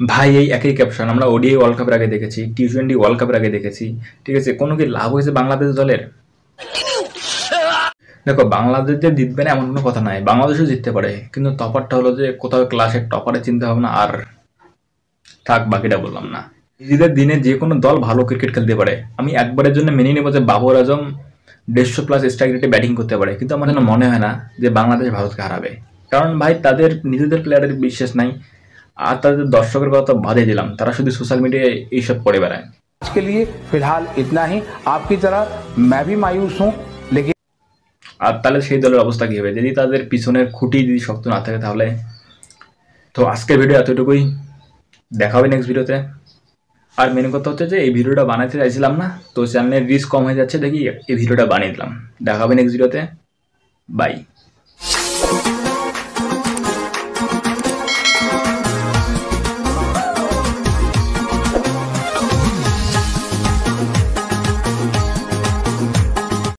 ভাই এই একই ক্যাপশন আমরা ওডিআই ওয়ার্ল্ড কাপের আগে দেখেছি, টি-20 ওয়ার্ল্ড কাপের আগে দেখেছি। ঠিক আছে, কোনো কি লাভ হয়েছে বাংলাদেশ দলের? দেখো, বাংলাদেশ যে জিতবে না এমন কোনো কথা নাই, বাংলাদেশও জিততে পারে, কিন্তু তফাৎটা হলো যে কোথাও ক্লাসের টপারের চিন্তা ভাবনা আর থাক, বাকিটা বললাম না। নিজেদের দিনে যে কোনো দল ভালো ক্রিকেট খেলতে পারে, আমি একবারের জন্য মেনে নেবো যে বাবর আজম 150+ স্ট্রাইক রেটে ব্যাটিং করতে পারে, কিন্তু আমার যেন মনে হয় না যে বাংলাদেশ ভারতকে হারাবে। কারণ ভাই তাদের নিজেদের প্লেয়ারের বিশ্বাস নাই, আর তাদের দর্শকের কথা বাদে দিলাম, তারা শুধু সোশ্যাল মিডিয়ায় এইসব করে বেড়ায়। आज के लिए फिलहाल इतना ही। आपकी तरह मैं भी मायूस हूं, लेकिन আর তাহলে সেই দলের অবস্থা কী হবে যদি তাদের পিছনের খুঁটি যদি শক্ত না থাকে? তাহলে তো আজকের ভিডিও এতটুকুই, দেখা হবে নেক্সট ভিডিওতে। আর মেন কথা হচ্ছে যে এই ভিডিওটা বানাতে চাইছিলাম না, তো চ্যানেলের রিস্ক কম হয়ে যাচ্ছে দেখি এই ভিডিওটা বানিয়ে দিলাম। দেখা হবে নেক্সট ভিডিওতে, বাই।